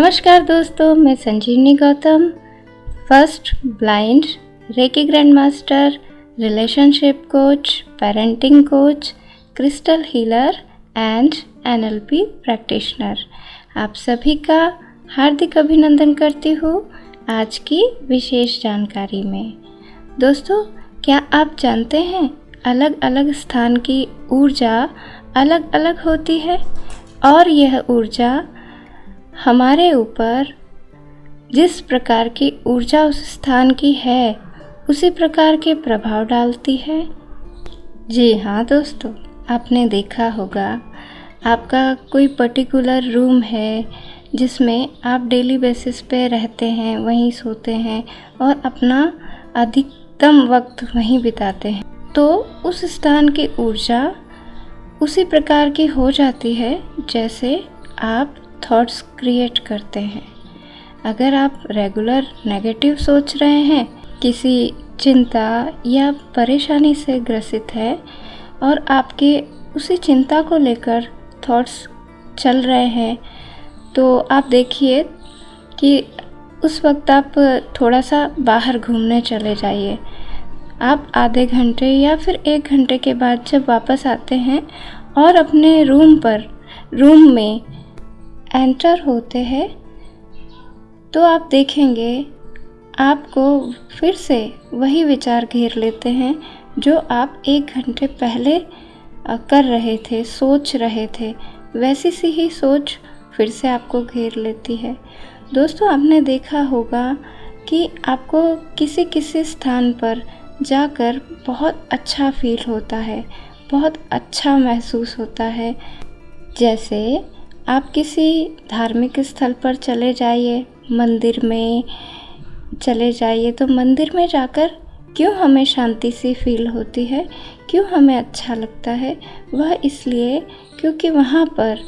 नमस्कार दोस्तों, मैं Sanjivani Gautam, first blind reiki grand master, relationship coach, parenting coach, crystal healer and NLP practitioner. आप सभी का हार्दिक अभिनंदन करती हूँ आज की विशेष जानकारी में। दोस्तों, क्या आप जानते हैं अलग अलग स्थान की ऊर्जा अलग अलग होती है और यह ऊर्जा हमारे ऊपर जिस प्रकार की ऊर्जा उस स्थान की है उसी प्रकार के प्रभाव डालती है। जी हाँ दोस्तों, आपने देखा होगा आपका कोई पर्टिकुलर रूम है जिसमें आप डेली बेसिस पे रहते हैं, वहीं सोते हैं और अपना अधिकतम वक्त वहीं बिताते हैं, तो उस स्थान की ऊर्जा उसी प्रकार की हो जाती है जैसे आप थॉट्स क्रिएट करते हैं। अगर आप रेगुलर नेगेटिव सोच रहे हैं, किसी चिंता या परेशानी से ग्रसित है और आपके उसी चिंता को लेकर थॉट्स चल रहे हैं, तो आप देखिए कि उस वक्त आप थोड़ा सा बाहर घूमने चले जाइए। आप आधे घंटे या फिर 1 घंटे के बाद जब वापस आते हैं और अपने रूम में एंटर होते हैं, तो आप देखेंगे आपको फिर से वही विचार घेर लेते हैं जो आप 1 घंटे पहले कर रहे थे, सोच रहे थे। वैसी सी ही सोच फिर से आपको घेर लेती है। दोस्तों, आपने देखा होगा कि आपको किसी किसी स्थान पर जाकर बहुत अच्छा फील होता है, बहुत अच्छा महसूस होता है। जैसे आप किसी धार्मिक स्थल पर चले जाइए, मंदिर में चले जाइए, तो मंदिर में जाकर क्यों हमें शांति सी फील होती है, क्यों हमें अच्छा लगता है? वह इसलिए क्योंकि वहाँ पर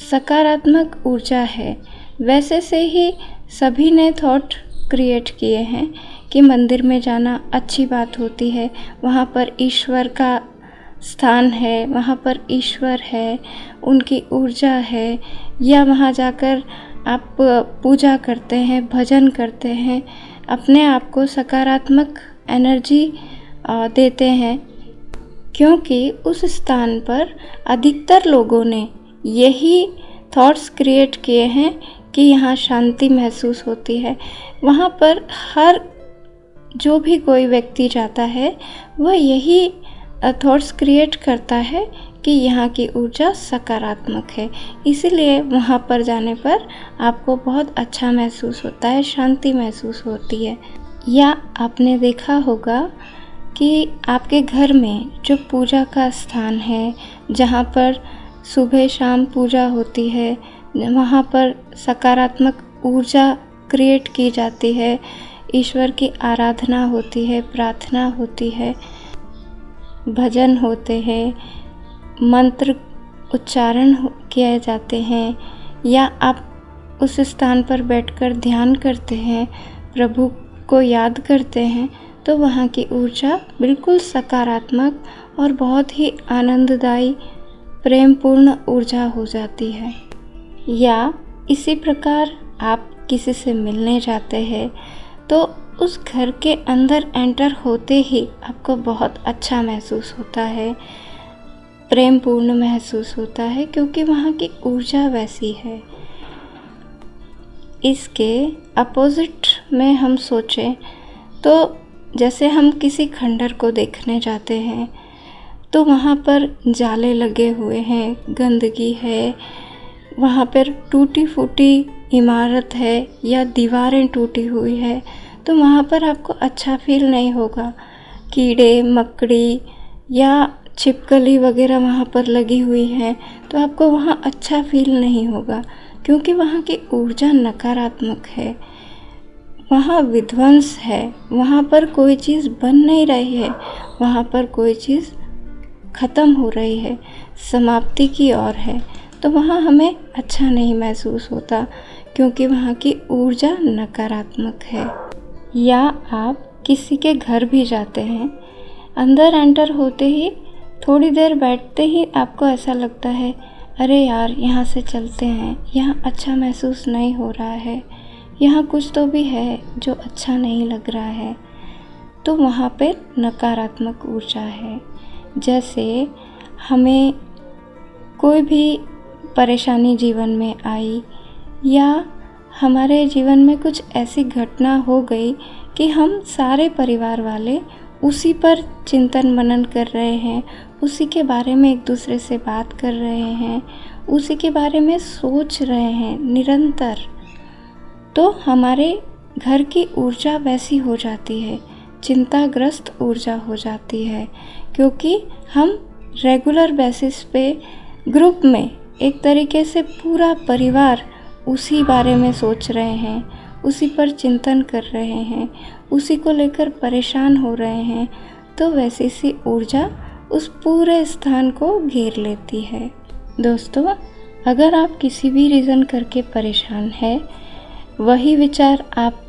सकारात्मक ऊर्जा है। वैसे से ही सभी ने थॉट क्रिएट किए हैं कि मंदिर में जाना अच्छी बात होती है, वहाँ पर ईश्वर का स्थान है, वहाँ पर ईश्वर है, उनकी ऊर्जा है, या वहाँ जाकर आप पूजा करते हैं, भजन करते हैं, अपने आप को सकारात्मक एनर्जी देते हैं, क्योंकि उस स्थान पर अधिकतर लोगों ने यही थॉट्स क्रिएट किए हैं कि यहाँ शांति महसूस होती है। वहाँ पर हर जो भी कोई व्यक्ति जाता है वह यही थॉट्स क्रिएट करता है कि यहाँ की ऊर्जा सकारात्मक है, इसीलिए वहाँ पर जाने पर आपको बहुत अच्छा महसूस होता है, शांति महसूस होती है। या आपने देखा होगा कि आपके घर में जो पूजा का स्थान है, जहाँ पर सुबह शाम पूजा होती है, वहाँ पर सकारात्मक ऊर्जा क्रिएट की जाती है, ईश्वर की आराधना होती है, प्रार्थना होती है, भजन होते हैं, मंत्र उच्चारण किए जाते हैं, या आप उस स्थान पर बैठकर ध्यान करते हैं, प्रभु को याद करते हैं, तो वहाँ की ऊर्जा बिल्कुल सकारात्मक और बहुत ही आनंददायी प्रेमपूर्ण ऊर्जा हो जाती है। या इसी प्रकार आप किसी से मिलने जाते हैं तो उस घर के अंदर एंटर होते ही आपको बहुत अच्छा महसूस होता है, प्रेमपूर्ण महसूस होता है, क्योंकि वहाँ की ऊर्जा वैसी है। इसके अपोजिट में हम सोचें तो जैसे हम किसी खंडर को देखने जाते हैं तो वहाँ पर जाले लगे हुए हैं, गंदगी है, वहाँ पर टूटी फूटी इमारत है या दीवारें टूटी हुई है, तो वहाँ पर आपको अच्छा फील नहीं होगा। कीड़े मकड़ी या छिपकली वगैरह वहाँ पर लगी हुई है तो आपको वहाँ अच्छा फील नहीं होगा, क्योंकि वहाँ की ऊर्जा नकारात्मक है, वहाँ विध्वंस है, वहाँ पर कोई चीज़ बन नहीं रही है, वहाँ पर कोई चीज़ ख़त्म हो रही है, समाप्ति की ओर है, तो वहाँ हमें अच्छा नहीं महसूस होता, क्योंकि वहाँ की ऊर्जा नकारात्मक है। या आप किसी के घर भी जाते हैं, अंदर एंटर होते ही थोड़ी देर बैठते ही आपको ऐसा लगता है अरे यार यहाँ से चलते हैं, यहाँ अच्छा महसूस नहीं हो रहा है, यहाँ कुछ तो भी है जो अच्छा नहीं लग रहा है, तो वहाँ पे नकारात्मक ऊर्जा है। जैसे हमें कोई भी परेशानी जीवन में आई या हमारे जीवन में कुछ ऐसी घटना हो गई कि हम सारे परिवार वाले उसी पर चिंतन मनन कर रहे हैं, उसी के बारे में एक दूसरे से बात कर रहे हैं, उसी के बारे में सोच रहे हैं निरंतर, तो हमारे घर की ऊर्जा वैसी हो जाती है, चिंताग्रस्त ऊर्जा हो जाती है, क्योंकि हम रेगुलर बेसिस पे ग्रुप में एक तरीके से पूरा परिवार उसी बारे में सोच रहे हैं, उसी पर चिंतन कर रहे हैं, उसी को लेकर परेशान हो रहे हैं, तो वैसी सी ऊर्जा उस पूरे स्थान को घेर लेती है। दोस्तों, अगर आप किसी भी रीज़न करके परेशान हैं, वही विचार आप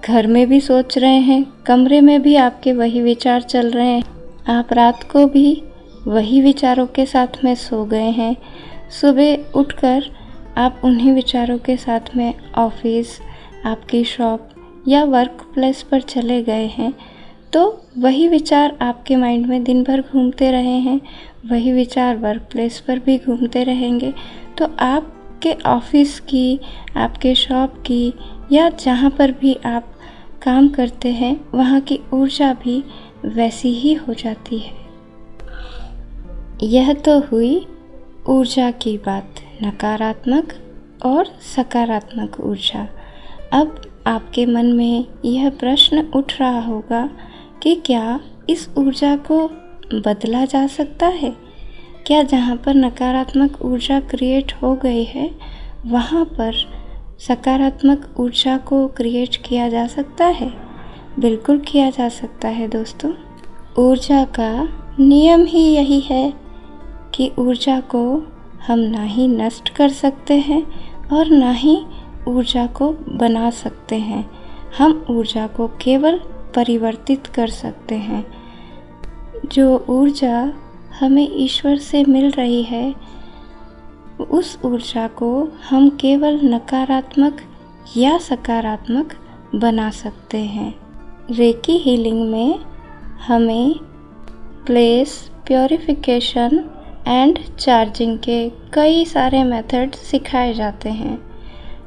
घर में भी सोच रहे हैं, कमरे में भी आपके वही विचार चल रहे हैं, आप रात को भी वही विचारों के साथ में सो गए हैं, सुबह उठकर आप उन्हीं विचारों के साथ में ऑफिस, आपकी शॉप या वर्क प्लेस पर चले गए हैं, तो वही विचार आपके माइंड में दिन भर घूमते रहे हैं, वही विचार वर्क प्लेस पर भी घूमते रहेंगे, तो आपके ऑफिस की, आपके शॉप की या जहाँ पर भी आप काम करते हैं, वहाँ की ऊर्जा भी वैसी ही हो जाती है। यह तो हुई ऊर्जा की बात, नकारात्मक और सकारात्मक ऊर्जा। अब आपके मन में यह प्रश्न उठ रहा होगा कि क्या इस ऊर्जा को बदला जा सकता है? क्या जहाँ पर नकारात्मक ऊर्जा क्रिएट हो गई है, वहाँ पर सकारात्मक ऊर्जा को क्रिएट किया जा सकता है? बिल्कुल किया जा सकता है दोस्तों। ऊर्जा का नियम ही यही है कि ऊर्जा को हम ना ही नष्ट कर सकते हैं और ना ही ऊर्जा को बना सकते हैं। हम ऊर्जा को केवल परिवर्तित कर सकते हैं। जो ऊर्जा हमें ईश्वर से मिल रही है, उस ऊर्जा को हम केवल नकारात्मक या सकारात्मक बना सकते हैं। रेकी हीलिंग में हमें प्लेस, प्योरिफिकेशन एंड चार्जिंग के कई सारे मेथड सिखाए जाते हैं,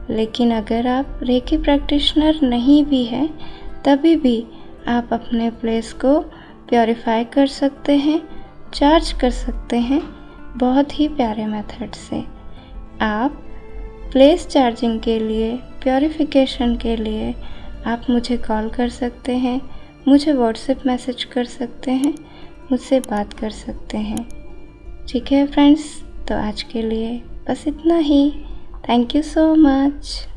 लेकिन अगर आप रेकी प्रैक्टिशनर नहीं भी हैं, तभी भी आप अपने प्लेस को प्योरीफाई कर सकते हैं, चार्ज कर सकते हैं बहुत ही प्यारे मेथड से। आप प्लेस चार्जिंग के लिए, प्योरीफिकेशन के लिए आप मुझे कॉल कर सकते हैं, मुझे व्हाट्सएप मैसेज कर सकते हैं, मुझसे बात कर सकते हैं। ठीक है फ्रेंड्स, तो आज के लिए बस इतना ही। Thank you so much.